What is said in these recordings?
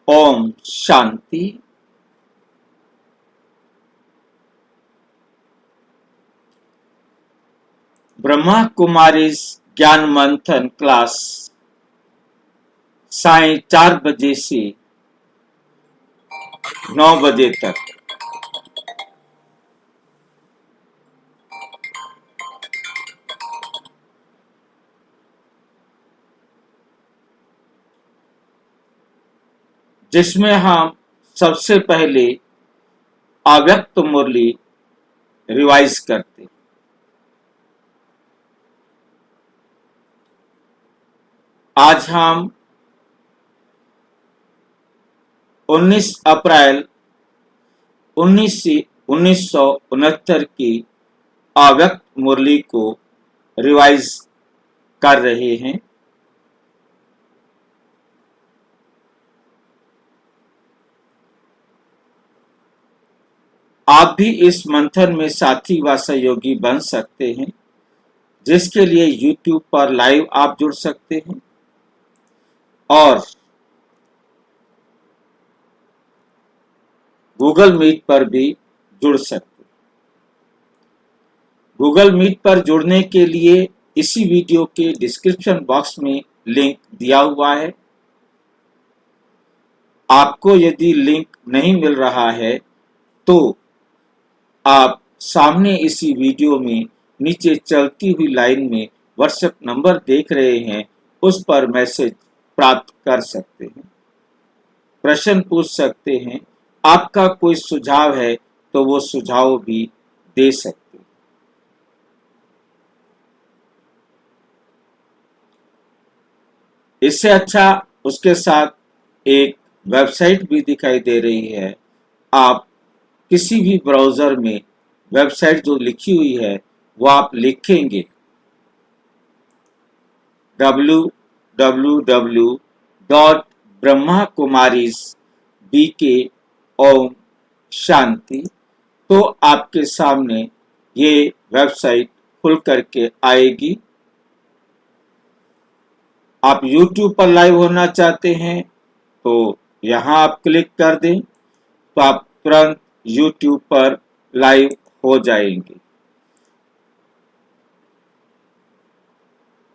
ओम शांति। ब्रह्मा कुमारीज ज्ञान मंथन क्लास साय 4 बजे से 9 बजे तक। जिसमें हम सबसे पहले अव्यक्त मुरली रिवाइज करते। आज हम 19 अप्रैल 1969 की अव्यक्त मुरली को रिवाइज कर रहे हैं। आप भी इस मंथन में साथी व सहयोगी बन सकते हैं, जिसके लिए YouTube पर लाइव आप जुड़ सकते हैं और गूगल मीट पर भी जुड़ सकते हैं। गूगल मीट पर जुड़ने के लिए इसी वीडियो के डिस्क्रिप्शन बॉक्स में लिंक दिया हुआ है। आपको यदि लिंक नहीं मिल रहा है तो आप सामने इसी वीडियो में नीचे चलती हुई लाइन में व्हाट्सएप नंबर देख रहे हैं, उस पर मैसेज प्राप्त कर सकते हैं, प्रश्न पूछ सकते हैं। आपका कोई सुझाव है तो वो सुझाव भी दे सकते हैं। इससे अच्छा उसके साथ एक वेबसाइट भी दिखाई दे रही है। आप किसी भी ब्राउजर में वेबसाइट जो लिखी हुई है वो आप लिखेंगे www.brahmakumarisbk ओम शांति, तो आपके सामने ये वेबसाइट खुल करके आएगी। आप YouTube पर लाइव होना चाहते हैं तो यहाँ आप क्लिक कर दें तो आप तुरंत YouTube पर लाइव हो जाएंगे।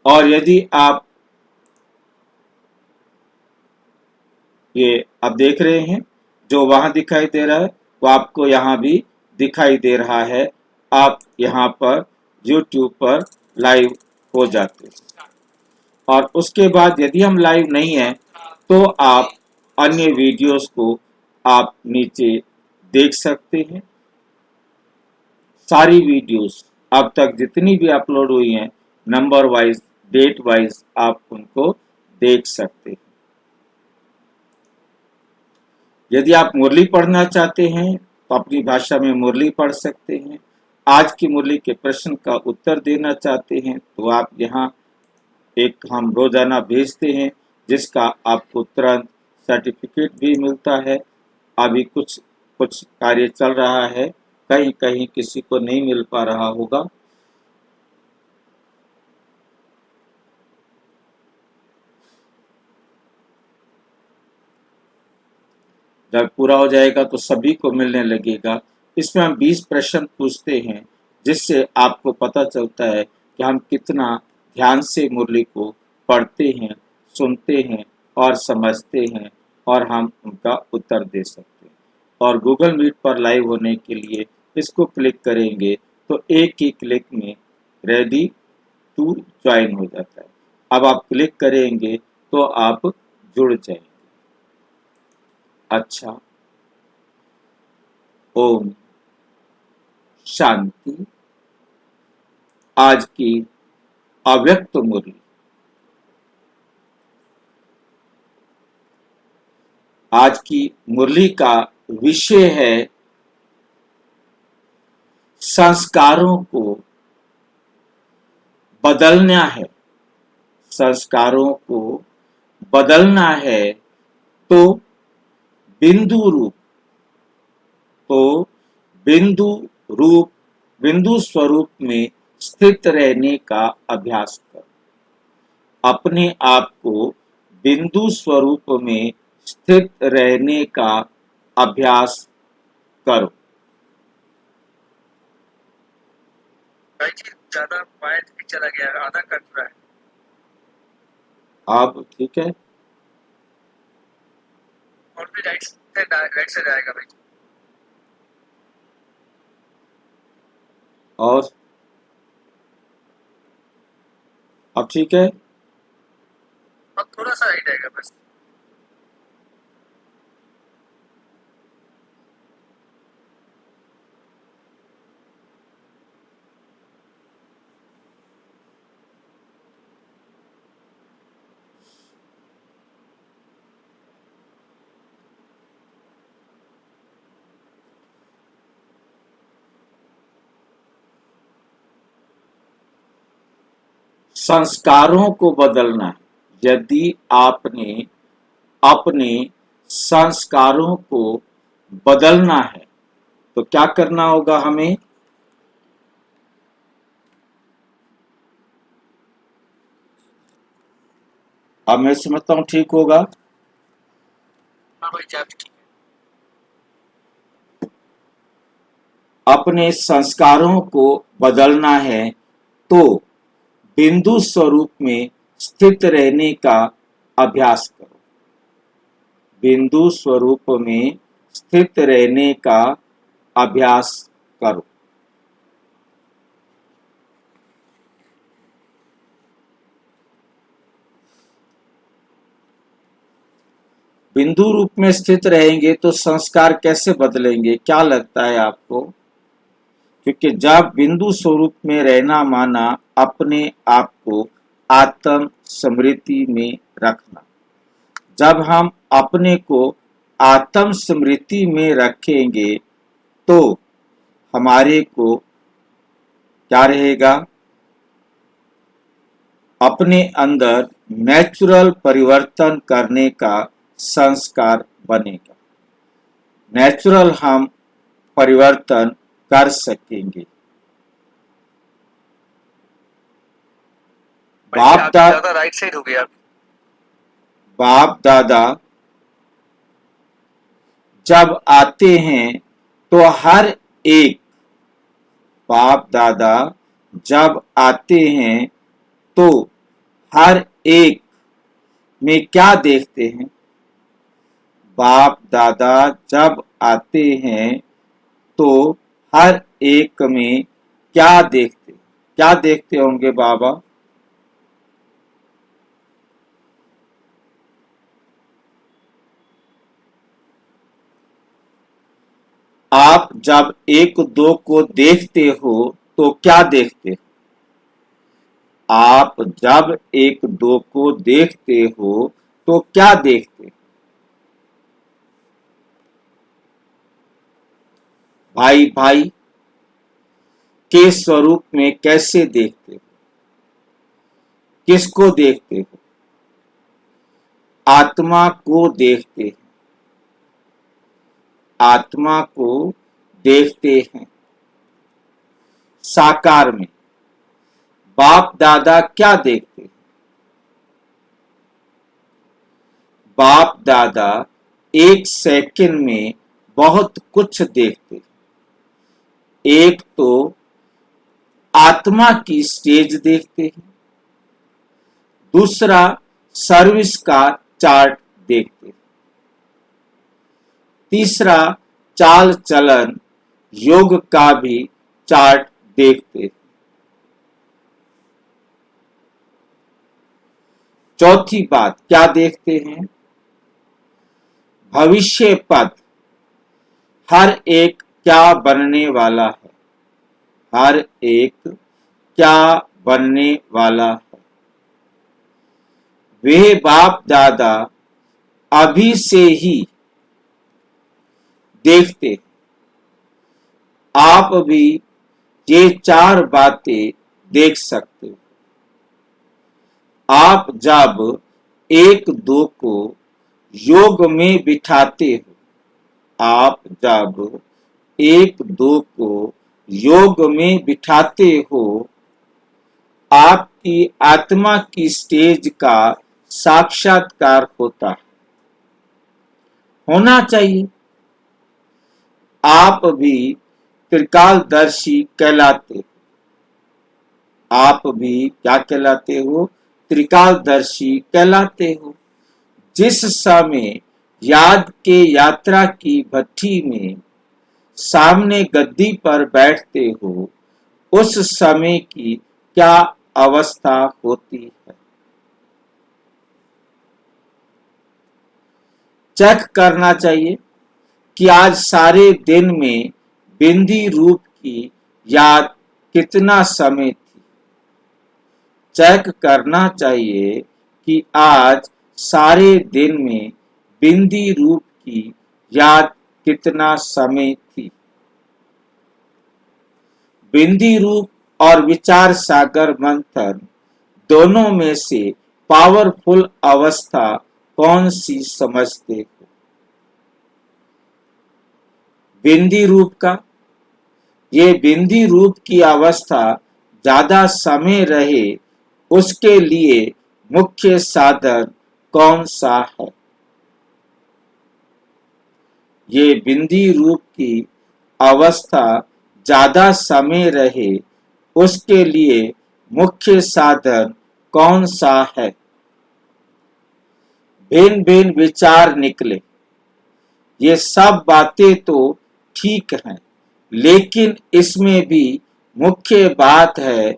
और यदि आप ये आप देख रहे हैं जो वहां दिखाई दे रहा है वो आपको यहाँ भी दिखाई दे रहा है। आप यहाँ पर YouTube पर लाइव हो जाते हैं और उसके बाद यदि हम लाइव नहीं हैं तो आप अन्य वीडियोस को आप नीचे देख सकते हैं। सारी वीडियोस अब तक जितनी भी अपलोड हुई हैं नंबर वाइज डेट वाइज आप उनको देख सकते हैं। यदि आप मुरली पढ़ना चाहते हैं तो अपनी भाषा में मुरली पढ़ सकते हैं। आज की मुरली के प्रश्न का उत्तर देना चाहते हैं तो आप यहाँ एक हम रोजाना भेजते हैं, जिसका आपको तुरंत सर्टिफिकेट भी मिलता है। अभी कुछ कार्य चल रहा है, कहीं कहीं किसी को नहीं मिल पा रहा होगा। जब पूरा हो जाएगा तो सभी को मिलने लगेगा। इसमें हम 20 प्रश्न पूछते हैं, जिससे आपको पता चलता है कि हम कितना ध्यान से मुरली को पढ़ते हैं, सुनते हैं और समझते हैं और हम उनका उत्तर दे सकते हैं। और गूगल मीट पर लाइव होने के लिए इसको क्लिक करेंगे तो एक ही क्लिक में रेडी टू ज्वाइन हो जाता है। अब आप क्लिक करेंगे तो आप जुड़ जाएंगे। अच्छा, ओम शांति। आज की अव्यक्त मुरली। आज की मुरली का विषय है संस्कारों को बदलना है। संस्कारों को बदलना है तो बिंदु रूप बिंदु स्वरूप में स्थित रहने का अभ्यास करो। अपने आप को बिंदु स्वरूप में स्थित रहने का अभ्यास करो। भाई जी ज्यादा वाइड भी चला गया है, आधा कट रहा है। अब ठीक है। और भी राइट से जाएगा भाई जी। और अब ठीक है। अब थोड़ा सा राइट आएगा बस। संस्कारों को बदलना है। यदि आपने अपने संस्कारों को बदलना है तो क्या करना होगा हमें? अब मैं समझता हूं ठीक होगा। हाँ भाई जी आप ठीक अपने संस्कारों को बदलना है तो बिंदु स्वरूप में स्थित रहने का अभ्यास करो। बिंदु स्वरूप में स्थित रहने का अभ्यास करो। बिंदु रूप में स्थित रहेंगे तो संस्कार कैसे बदलेंगे, क्या लगता है आपको? क्योंकि जब बिंदु स्वरूप में रहना माना अपने आप को आत्म स्मृति में रखना। जब हम अपने को आत्म स्मृति में रखेंगे तो हमारे को क्या रहेगा? अपने अंदर नेचुरल परिवर्तन करने का संस्कार बनेगा। नेचुरल हम परिवर्तन कर सकेंगे। भाई जी आप ज्यादा राइट साइड हो गया। बाप दादा जब आते हैं तो हर एक बाप दादा जब आते हैं तो हर एक में क्या देखते हैं? बाप दादा जब आते हैं तो हर एक में क्या देखते होंगे बाबा? आप जब एक दो को देखते हो तो क्या देखते हो? आप जब एक दो को देखते हो तो क्या देखते हो? भाई भाई के स्वरूप में कैसे देखते हो? किसको देखते हो? आत्मा को देखते हैं। आत्मा को देखते हैं साकार में। बाप दादा क्या देखते हैं? बाप दादा एक सेकंड में बहुत कुछ देखते हैं। एक तो आत्मा की स्टेज देखते हैं, दूसरा सर्विस का चार्ट देखते हैं, तीसरा चाल चलन योग का भी चार्ट देखते हैं, चौथी बात क्या देखते हैं? भविष्य पद। हर एक क्या बनने वाला है? हर एक क्या बनने वाला है? वे बाप दादा अभी से ही देखते। आप भी ये चार बातें देख सकते हो। आप जब एक दो को योग में बिठाते हो, आप जब एक दो को योग में बिठाते हो, आपकी आत्मा की स्टेज का साक्षात्कार होता है। होना चाहिए। आप भी त्रिकालदर्शी कहलाते, आप भी क्या कहलाते हो? त्रिकालदर्शी कहलाते हो। जिस समय याद के यात्रा की भट्ठी में सामने गद्दी पर बैठते हो, उस समय की क्या अवस्था होती है? चेक करना चाहिए कि आज सारे दिन में बिंदी रूप की याद कितना समय थी। चेक करना चाहिए कि आज सारे दिन में बिंदी रूप की याद कितना समय थी। बिंदी रूप और विचार सागर मंथन दोनों में से पावरफुल अवस्था कौन सी समझते हो? बिंदी रूप का। ये बिंदी रूप की अवस्था ज्यादा समय रहे उसके लिए मुख्य साधन कौन सा है? ये बिंदी रूप की अवस्था ज्यादा समय रहे उसके लिए मुख्य साधन कौन सा है? भिन्न भिन्न विचार निकले। ये सब बातें तो ठीक हैं, लेकिन इसमें भी मुख्य बात है,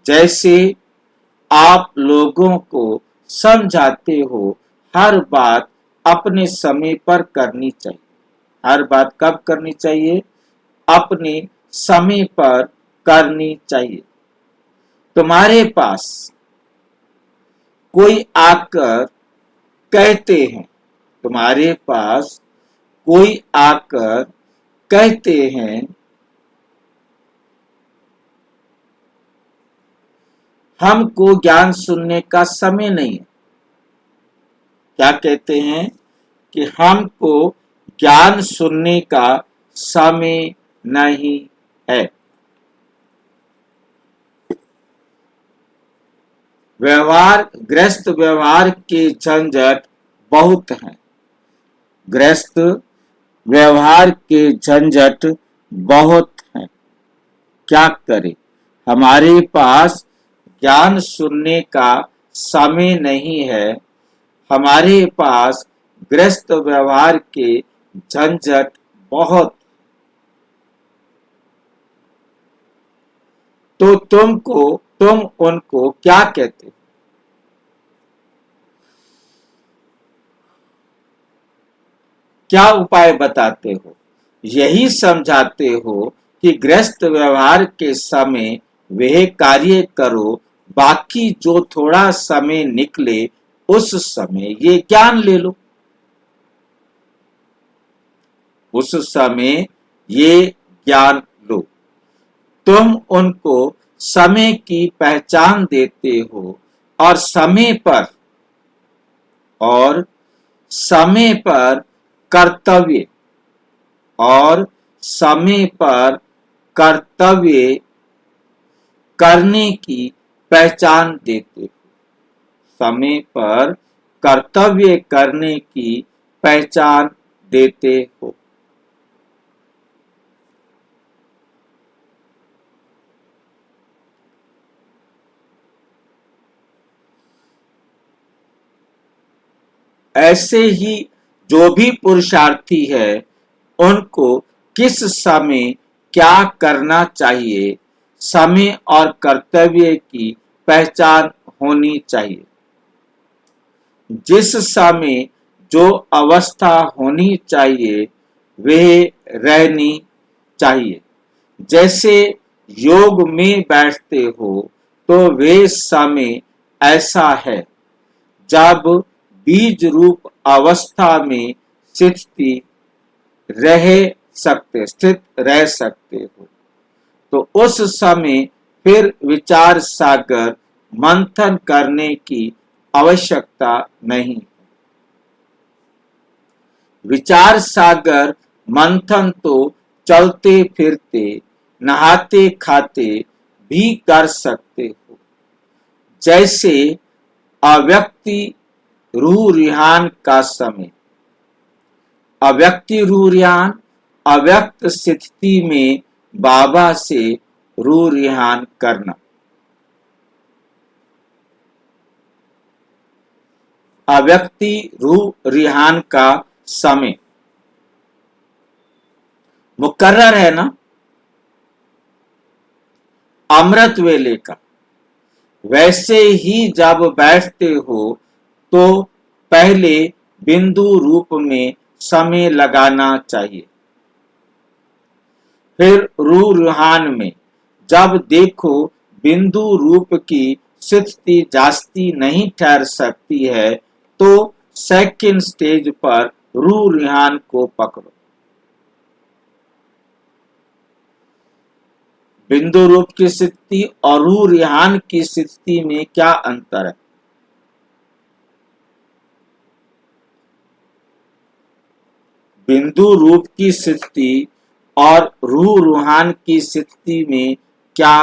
जैसे आप लोगों को समझाते हो, हर बात अपने समय पर करनी चाहिए। हर बात कब करनी चाहिए? अपने समय पर करनी चाहिए। तुम्हारे पास कोई आकर कहते हैं, तुम्हारे पास कोई आकर कहते हैं, हमको ज्ञान सुनने का समय नहीं है। क्या कहते हैं? कि हमको ज्ञान सुनने का समय नहीं है। गृहस्थ व्यवहार के झंझट बहुत हैं। गृहस्थ व्यवहार के झंझट बहुत हैं। क्या करें? हमारे पास ज्ञान सुनने का समय नहीं है। हमारे पास गृहस्थ व्यवहार के झंझट बहुत। तो तुम उनको क्या कहते हो? क्या उपाय बताते हो? यही समझाते हो कि गृहस्थ व्यवहार के समय वह कार्य करो, बाकी जो थोड़ा समय निकले उस समय ये ज्ञान ले लो। उस समय ये ज्ञान लो। तुम उनको समय की पहचान देते हो और समय पर कर्तव्य और समय पर कर्तव्य करने की पहचान देते हो। समय पर कर्तव्य करने की पहचान देते हो। ऐसे ही जो भी पुरुषार्थी है, उनको किस समय क्या करना चाहिए, समय और कर्तव्य की पहचान होनी चाहिए। जिस समय जो अवस्था होनी चाहिए वह रहनी चाहिए। जैसे योग में बैठते हो तो वे समय ऐसा है जब बीज रूप अवस्था में स्थित रह सकते हो, तो उस समय फिर विचार सागर मंथन करने की आवश्यकता नहीं। विचार सागर मंथन तो चलते फिरते नहाते खाते भी कर सकते हो। जैसे अव्यक्ति रूह रिहान का समय, अव्यक्ति रूरियान, अव्यक्त स्थिति में बाबा से रू रिहान करना। अव्यक्ति रू रिहान का समय मुकर्रर है ना, अमृत वेले का। वैसे ही जब बैठते हो तो पहले बिंदु रूप में समय लगाना चाहिए, फिर रू रूहान में जब देखो बिंदु रूप की स्थिति जास्ती नहीं ठहर सकती है तो सेकंड स्टेज पर रू रूहान को पकड़ो। बिंदु रूप की स्थिति और रू रिहान की स्थिति में क्या अंतर है? बिंदु रूप की स्थिति और रू रूहान की स्थिति में क्या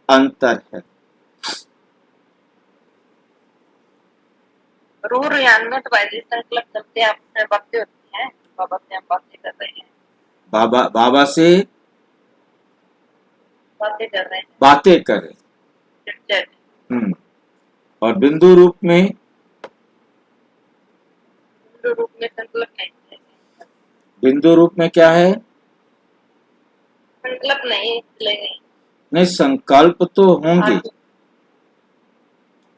अंतर है? रू रिहान में तो भाई संकल्प करते हैं, अपने बातें होती हैं, बाबा से हम बातें कर रहे हैं, बाबा से बातें कर रहे हैं, बातें करें। चिट-चैट। और बिंदु रूप में बिंदु रूप में संकल्प नहीं है। बिंदु रूप में क्या है? संकल्प नहीं चलेंगे। नहीं, संकल्प तो होंगे।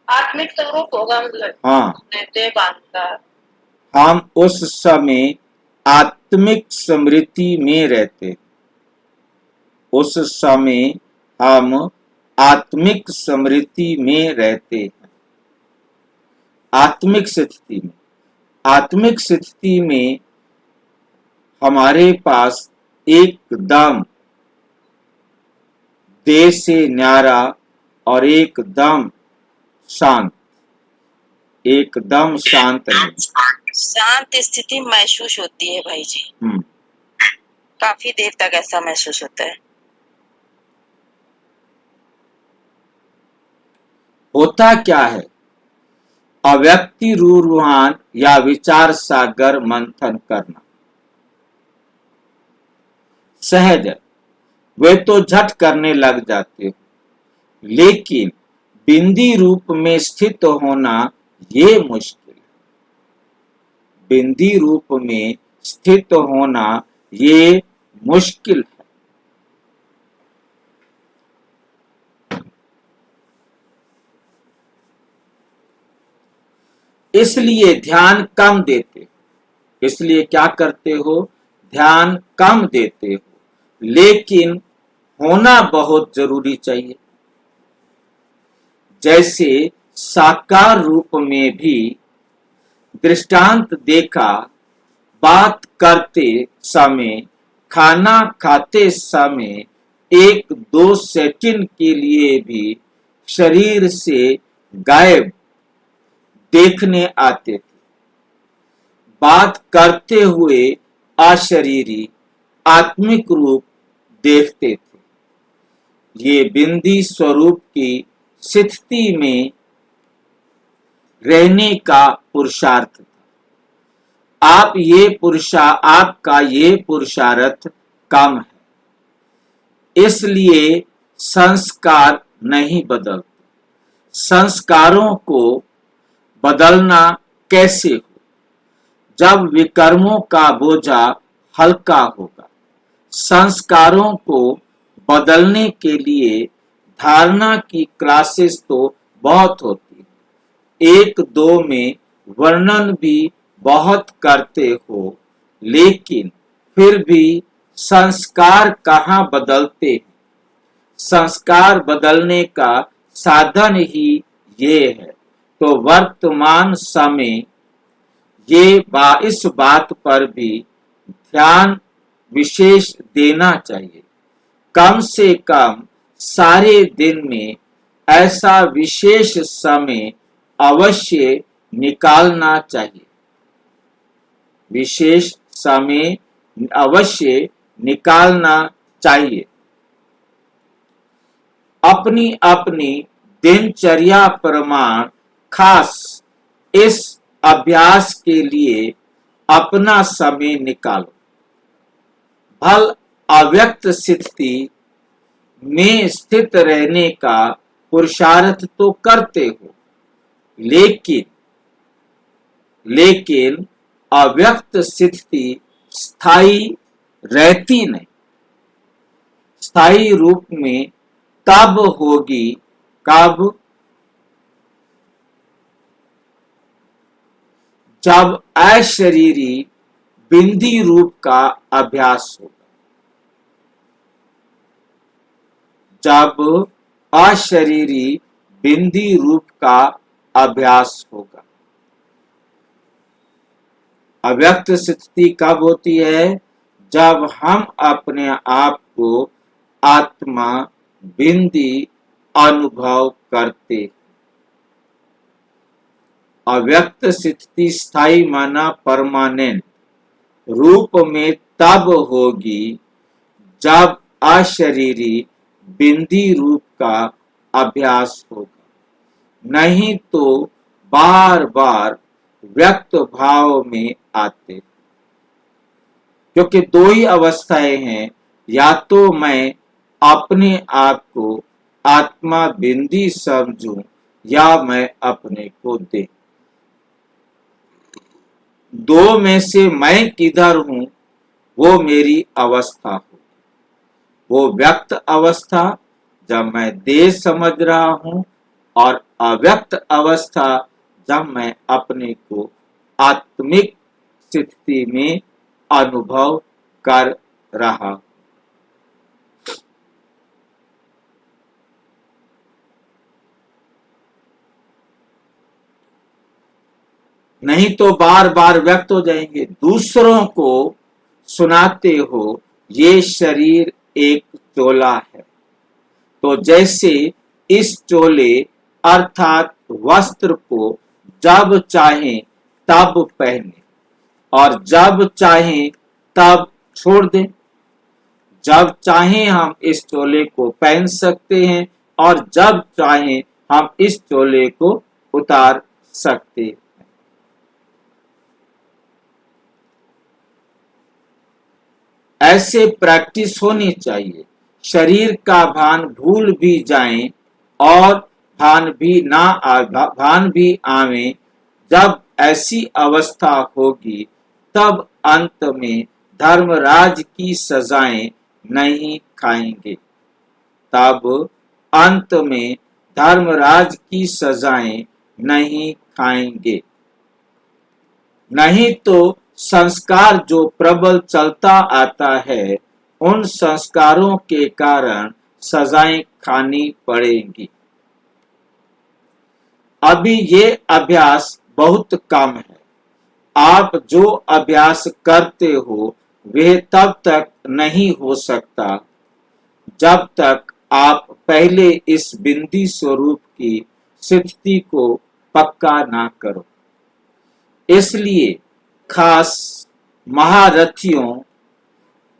आत्मिक स्वरूप होगा, मतलब हाँ, देह बांध का। हम उस समय आत्मिक स्मृति में रहते, उस समय हम आत्मिक स्मृति में रहते हैं। आत्मिक स्थिति में, आत्मिक स्थिति में हमारे पास एकदम देह से न्यारा और एकदम शांत, एकदम शांत रहे। शांत स्थिति महसूस होती है भाई जी। काफी देर तक ऐसा महसूस होता है। होता क्या है? अव्यक्ति रू रूहान या विचार सागर मंथन करना सहज है, वे तो झट करने लग जाते हो, लेकिन बिंदी रूप में स्थित होना ये मुश्किल है। बिंदी रूप में स्थित होना ये मुश्किल है। इसलिए ध्यान कम देते, इसलिए क्या करते हो? ध्यान कम देते हो, लेकिन होना बहुत जरूरी चाहिए। जैसे साकार रूप में भी दृष्टांत देखा, बात करते समय, खाना खाते समय 1-2 सेकंड के लिए भी शरीर से गायब देखने आते थे। बात करते हुए अशरीरी आत्मिक रूप देखते थे। ये बिंदी स्वरूप की स्थिति में रहने का पुरुषार्थ था। आपका ये पुरुषार्थ कम है, इसलिए संस्कार नहीं बदलते। संस्कारों को बदलना कैसे हो? जब विकर्मों का बोझा हल्का होगा। संस्कारों को बदलने के लिए धारणा की क्लासेस तो बहुत होती है, 1-2 में वर्णन भी बहुत करते हो, लेकिन फिर भी संस्कार कहाँ बदलते हैं? संस्कार बदलने का साधन ही ये है। तो वर्तमान समय इस बात पर भी ध्यान विशेष देना चाहिए। कम से कम सारे दिन में ऐसा विशेष समय अवश्य निकालना चाहिए। विशेष समय अवश्य निकालना चाहिए। अपनी अपनी दिनचर्या प्रमाण खास इस अभ्यास के लिए अपना समय निकालो। भल अव्यक्त स्थिति में स्थित रहने का पुरुषार्थ तो करते हो, लेकिन अव्यक्त स्थिति स्थायी रहती नहीं। स्थायी रूप में तब होगी कब, जब अशरीरी बिंदी रूप का अभ्यास होगा। जब अशरीरी बिंदी रूप का अभ्यास होगा। अव्यक्त स्थिति कब होती है? जब हम अपने आप को आत्मा बिंदी अनुभव करते। अव्यक्त स्थिति स्थायी माना परमानेंट रूप में तब होगी जब अशरीरी बिंदी रूप का अभ्यास होगा, नहीं तो बार बार व्यक्त भाव में आते। क्योंकि दो ही अवस्थाएं हैं, या तो मैं अपने आप को आत्मा बिंदी समझूं या मैं अपने को दे। दो में से मैं किधर हूं, वो मेरी अवस्था हो। वो व्यक्त अवस्था जब मैं देह समझ रहा हूं, और अव्यक्त अवस्था जब मैं अपने को आत्मिक स्थिति में अनुभव कर रहा। नहीं तो बार बार व्यक्त हो जाएंगे। दूसरों को सुनाते हो ये शरीर एक चोला है, तो जैसे इस चोले अर्थात वस्त्र को जब चाहे तब पहने और जब चाहे तब छोड़ दें। जब चाहे हम इस चोले को पहन सकते हैं और जब चाहे हम इस चोले को उतार सकते हैं। ऐसे प्रैक्टिस होनी चाहिए। शरीर का भान भूल भी जाएं और भान भी आवे। जब ऐसी अवस्था होगी तब अंत में धर्मराज की सजाएं नहीं खाएंगे। तब अंत में धर्मराज की सजाएं नहीं खाएंगे। नहीं तो संस्कार जो प्रबल चलता आता है, उन संस्कारों के कारण सजाएं खानी पड़ेंगी। अभी ये अभ्यास बहुत कम है। आप जो अभ्यास करते हो वह तब तक नहीं हो सकता जब तक आप पहले इस बिंदी स्वरूप की स्थिति को पक्का ना करो। इसलिए खास महारथियों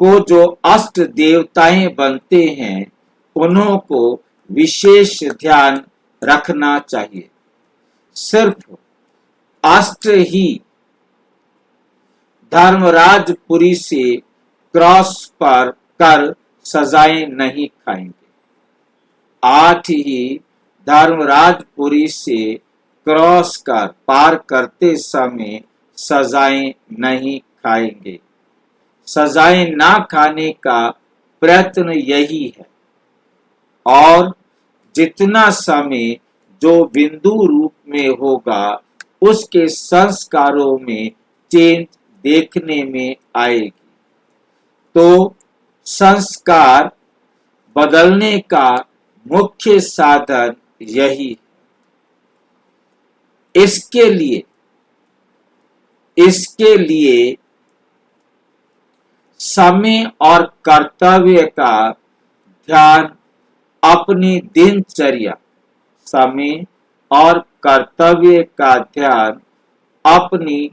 को जो अष्ट देवताएं बनते हैं, उन्हों को विशेष ध्यान रखना चाहिए। सिर्फ अष्ट ही धर्मराजपुरी से क्रॉस पर कर सजाएं नहीं खाएंगे। 8 ही धर्मराजपुरी से क्रॉस कर पार करते समय सजाएं नहीं खाएंगे। सजाएं ना खाने का प्रयत्न यही है। और जितना समय जो बिंदु रूप में होगा, उसके संस्कारों में चेंज देखने में आएगी। तो संस्कार बदलने का मुख्य साधन यही है। इसके लिए समय और कर्तव्य का ध्यान अपनी दिनचर्या, समय और कर्तव्य का ध्यान अपनी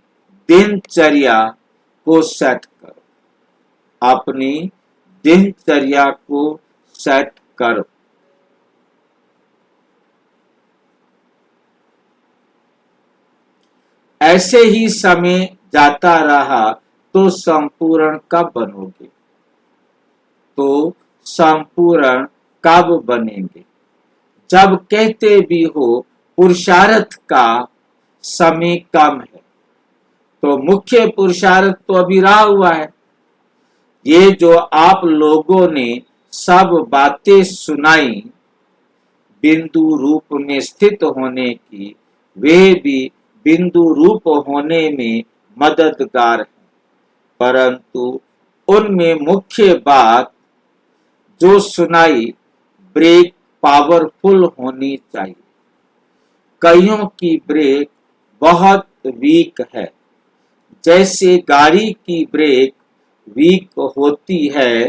दिनचर्या को सेट करो। अपनी दिनचर्या को सेट करो। ऐसे ही समय जाता रहा तो संपूर्ण कब बनोगे? तो संपूर्ण कब बनेंगे? जब कहते भी हो पुरुषार्थ का समय कम है, तो मुख्य पुरुषार्थ तो अभी रहा हुआ है। ये जो आप लोगों ने सब बातें सुनाई बिंदु रूप में स्थित होने की, वे भी बिंदु रूप होने में मददगार है, परंतु उनमें मुख्य बात जो सुनाई ब्रेक पावरफुल होनी चाहिए। कईयों की ब्रेक बहुत वीक है। जैसे गाड़ी की ब्रेक वीक होती है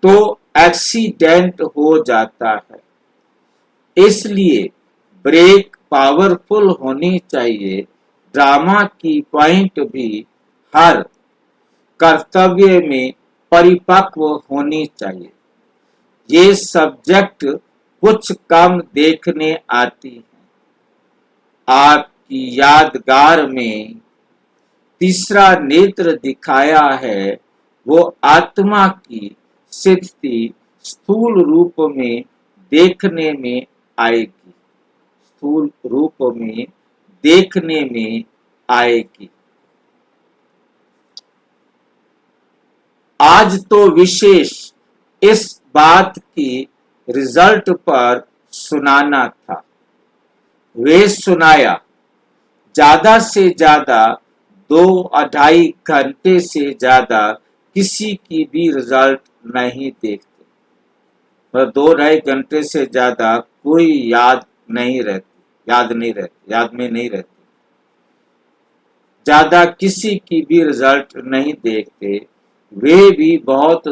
तो एक्सीडेंट हो जाता है। इसलिए ब्रेक पावरफुल होनी चाहिए। ड्रामा की पॉइंट भी हर कर्तव्य में परिपक्व होनी चाहिए। ये सब्जेक्ट कुछ कम देखने आती है। आपकी यादगार में तीसरा नेत्र दिखाया है, वो आत्मा की स्थिति स्थूल रूप में देखने में आएगी, स्थूल रूप में देखने में आएगी। आज तो विशेष इस बात की रिजल्ट पर सुनाना था। वे सुनाया। ज्यादा से ज्यादा 2-2.5 घंटे से ज्यादा किसी की भी रिजल्ट नहीं देखते। 2-2.5 घंटे से ज्यादा कोई याद में नहीं रहती। ज्यादा किसी की भी रिजल्ट नहीं देखते। वे भी बहुत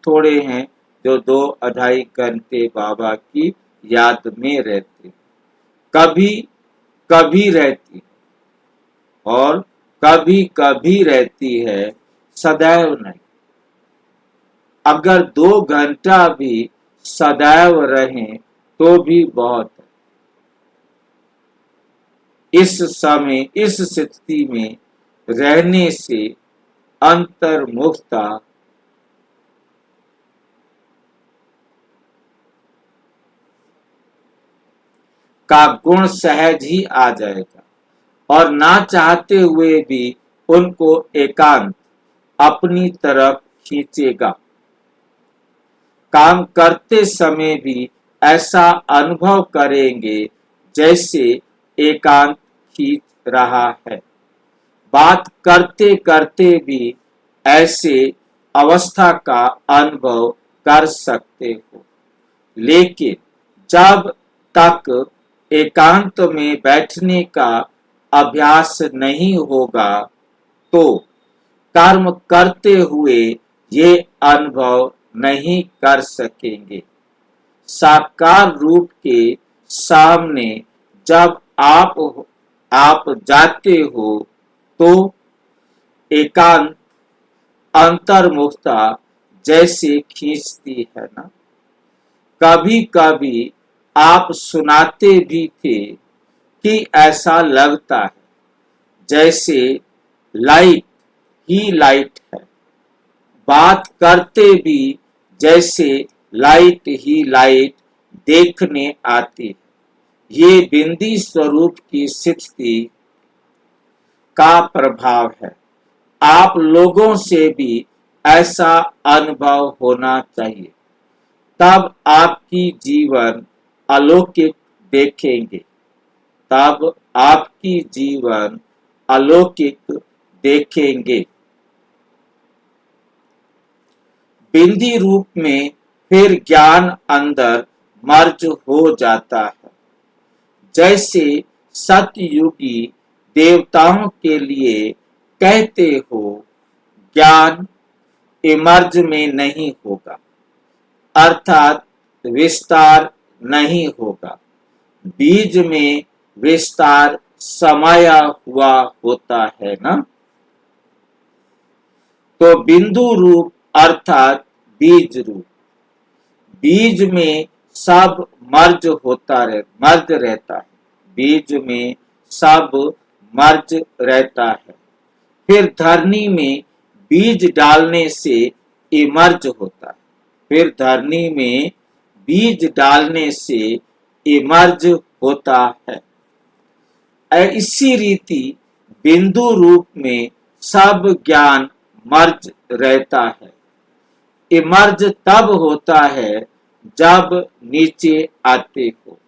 थोड़े हैं जो 2-2.5 घंटे बाबा की याद में रहते। कभी कभी रहती और कभी कभी रहती है, सदैव नहीं। अगर 2 घंटा भी सदैव रहें तो भी बहुत है। इस समय इस स्थिति में रहने से अंतर्मुखता का गुण सहज ही आ जाएगा और ना चाहते हुए भी उनको एकांत अपनी तरफ खींचेगा। काम करते समय भी ऐसा अनुभव करेंगे जैसे एकांत खींच रहा है। बात करते करते भी ऐसे अवस्था का अनुभव कर सकते हो। लेकिन जब तक एकांत में बैठने का अभ्यास नहीं होगा तो कर्म करते हुए ये अनुभव नहीं कर सकेंगे। साकार रूप के सामने जब आप जाते हो तो एकांत अंतर्मुखता जैसे खींचती है ना। कभी कभी आप सुनाते भी थे कि ऐसा लगता है जैसे लाइट ही लाइट है। बात करते भी जैसे लाइट ही लाइट देखने आती है। ये बिंदी स्वरूप की स्थिति का प्रभाव है। आप लोगों से भी ऐसा अनुभव होना चाहिए, तब आपकी जीवन अलौकिक देखेंगे। तब आपकी जीवन अलौकिक देखेंगे। बिंदी रूप में फिर ज्ञान अंदर मर्ज हो जाता है। जैसे सतयुगी देवताओं के लिए कहते हो, ज्ञान इमर्ज में नहीं होगा, अर्थात विस्तार नहीं होगा। बीज में विस्तार समाया हुआ होता है ना। तो बिंदु रूप अर्थात बीज रूप, बीज में सब मर्ज रहता है। बीज में सब मर्ज रहता है। फिर धरनी में बीज डालने से इमर्ज होता है। फिर धरनी में बीज डालने से इमर्ज होता है। इसी रीति बिंदु रूप में सब ज्ञान मर्ज रहता है। इमर्ज तब होता है जब नीचे आते हो।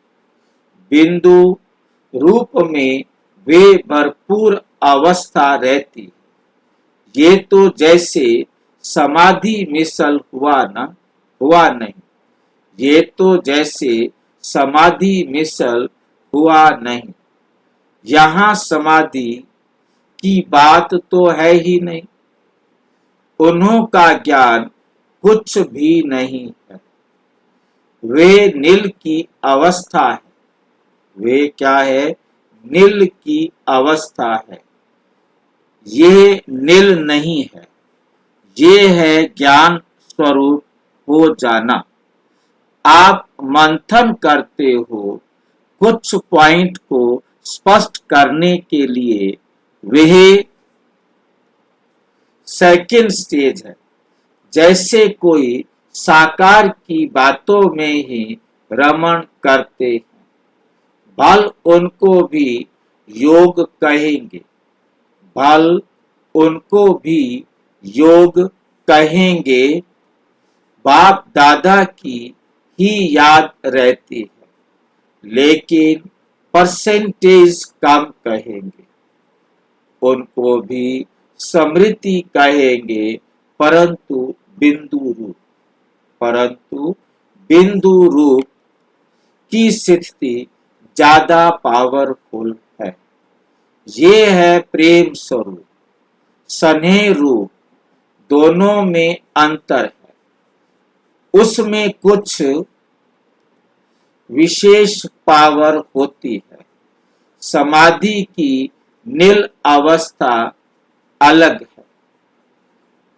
बिंदु रूप में वे भरपूर अवस्था रहती है। ये तो जैसे समाधि मिसल हुआ नहीं। ये तो जैसे समाधि मिसल हुआ नहीं। यहाँ समाधि की बात तो है ही नहीं। उन्हों का ज्ञान कुछ भी नहीं है। वे नील की अवस्था है। वे क्या है? नील की अवस्था है। ये नील नहीं है। ये है ज्ञान स्वरूप हो जाना। आप मंथन करते हो कुछ पॉइंट को स्पष्ट करने के लिए। वह सेकंड स्टेज है। जैसे कोई साकार की बातों में ही रमण करते हैं। भल उनको भी योग कहेंगे। भल उनको भी योग कहेंगे। बाप दादा की ही याद रहती है, लेकिन परसेंटेज कम कहेंगे। उनको भी स्मृति कहेंगे, परंतु बिंदु रूप की स्थिति ज्यादा पावरफुल है। ये है प्रेम स्वरूप। स्नेह रूप दोनों में अंतर है। उसमें कुछ विशेष पावर होती है। समाधि की नील अवस्था अलग है।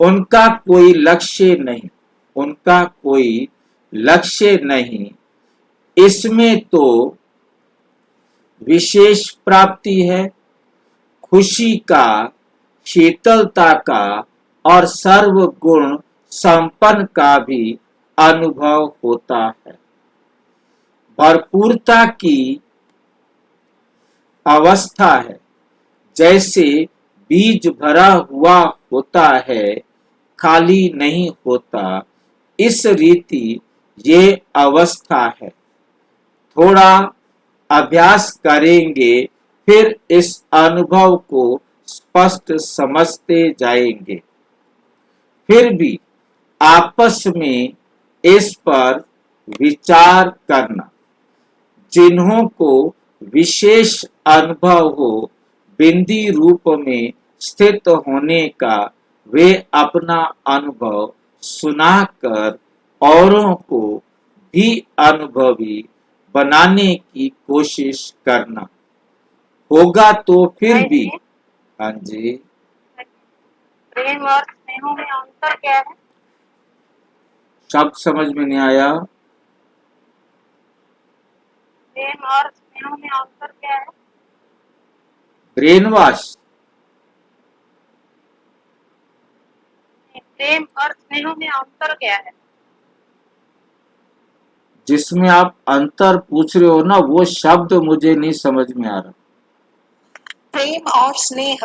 उनका कोई लक्ष्य नहीं। उनका कोई लक्ष्य नहीं। इसमें तो विशेष प्राप्ति है। खुशी का, शीतलता का और सर्वगुण संपन्न का भी अनुभव होता है। भरपूरता की अवस्था है। जैसे बीज भरा हुआ होता है, खाली नहीं होता, इस रीति ये अवस्था है। थोड़ा अभ्यास करेंगे, फिर इस अनुभव को स्पष्ट समझते जाएंगे। फिर भी आपस में इस पर विचार करना। जिन्हों को विशेष अनुभव हो बिंदी रूप में स्थित होने का, वे अपना अनुभव सुनाकर औरों को भी अनुभवी बनाने की कोशिश करना होगा। तो फिर भी हाँ जी। प्रेम और स्नेह में अंतर क्या है? शब्द समझ में नहीं आया। प्रेम और स्नेह में अंतर क्या है? Brain wash. प्रेम और स्नेह में अंतर क्या है? जिसमें आप अंतर पूछ रहे हो ना, वो शब्द मुझे नहीं समझ में आ रहा। प्रेम और स्नेह।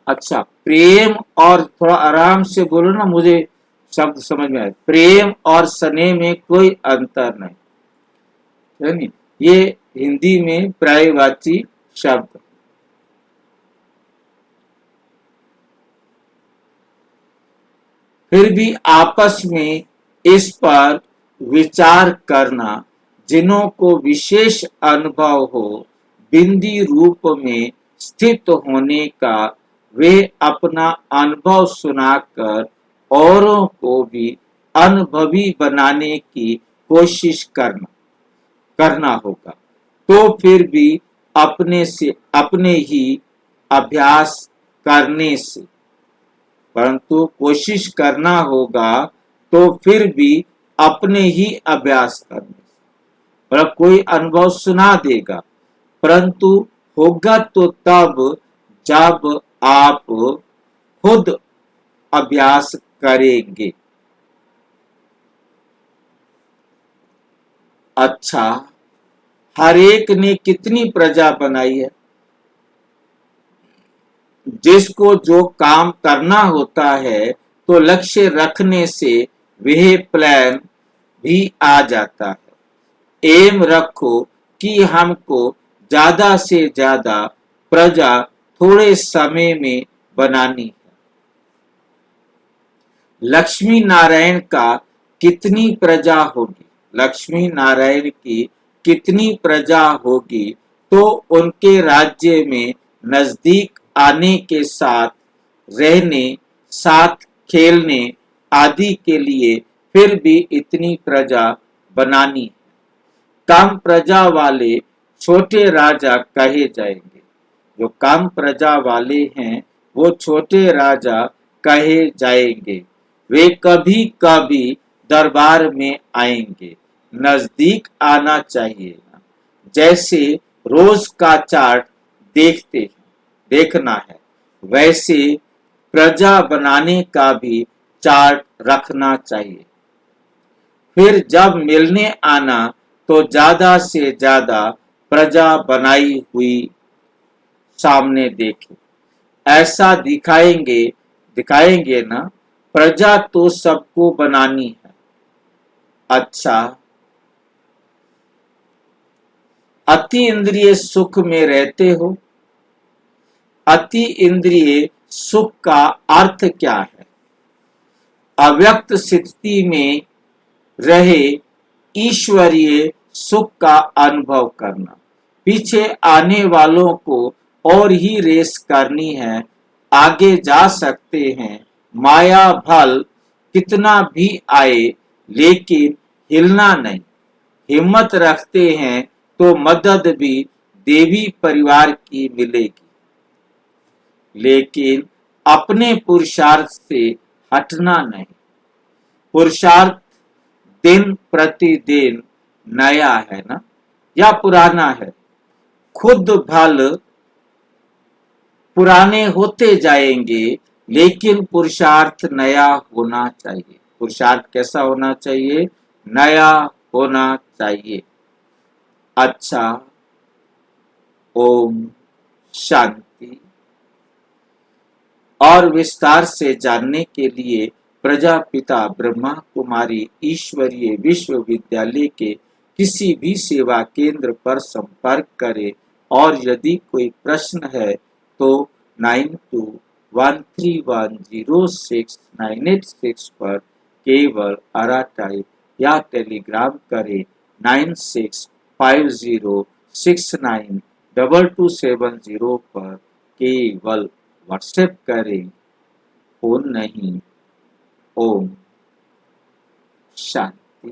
अच्छा, प्रेम और, थोड़ा आराम से बोलो ना, मुझे शब्द समझ में आए। प्रेम और स्नेह में कोई अंतर नहीं है। नहीं, ये हिंदी में पर्यायवाची शब्द। फिर भी आपस में इस पर विचार करना। जिन्हों को विशेष अनुभव हो बिंदी रूप में स्थित होने का, वे अपना अनुभव सुनाकर औरों को भी अनुभवी बनाने की कोशिश करना होगा। तो फिर भी अपने ही अभ्यास करने से, परंतु कोशिश करना होगा तो फिर भी अपने ही अभ्यास करने से। मतलब कोई अनुभव सुना देगा, परंतु होगा तो तब जब आप खुद अभ्यास करेंगे। अच्छा, हर एक ने कितनी प्रजा बनाई है? जिसको जो काम करना होता है तो लक्ष्य रखने से वह प्लान भी आ जाता है। एम रखो कि हमको ज्यादा से ज्यादा प्रजा थोड़े समय में बनानी है। लक्ष्मी नारायण का कितनी प्रजा होगी? लक्ष्मी नारायण की कितनी प्रजा होगी तो उनके राज्य में नजदीक आने के साथ रहने, साथ खेलने आदि के लिए फिर भी इतनी प्रजा बनानी है। कम प्रजा वाले छोटे राजा कहे जाएंगे। जो कम प्रजा वाले हैं वो छोटे राजा कहे जाएंगे। वे कभी कभी दरबार में आएंगे। नजदीक आना चाहिए, जैसे रोज का चार्ट देखना है, वैसे प्रजा बनाने का भी चार्ट रखना चाहिए। फिर जब मिलने आना तो ज्यादा से ज्यादा प्रजा बनाई हुई सामने देखें। ऐसा दिखाएंगे ना, प्रजा तो सबको बनानी है। अच्छा, अति इंद्रिय सुख में रहते हो? अति इंद्रिय सुख का अर्थ क्या है? अव्यक्त स्थिति में रहे ईश्वरीय सुख का अनुभव करना। पीछे आने वालों को और ही रेस करनी है, आगे जा सकते हैं। माया भल कितना भी आए लेकिन हिलना नहीं। हिम्मत रखते हैं तो मदद भी देवी परिवार की मिलेगी, लेकिन अपने पुरुषार्थ से हटना नहीं। पुरुषार्थ दिन प्रतिदिन नया है ना, या पुराना है? खुद भल पुराने होते जाएंगे, लेकिन पुरुषार्थ नया होना चाहिए। पुरुषार्थ कैसा होना चाहिए? नया होना चाहिए। अच्छा, ओम शांति। और विस्तार से जानने के लिए प्रजापिता ब्रह्मा कुमारी ईश्वरीय विश्वविद्यालय के किसी भी सेवा केंद्र पर संपर्क करें। और यदि कोई प्रश्न है तो 9213106986 पर केवल टाइप या टेलीग्राम करें। 9650692270 पर केवल व्हाट्सएप करें, फोन नहीं। ओम शांति।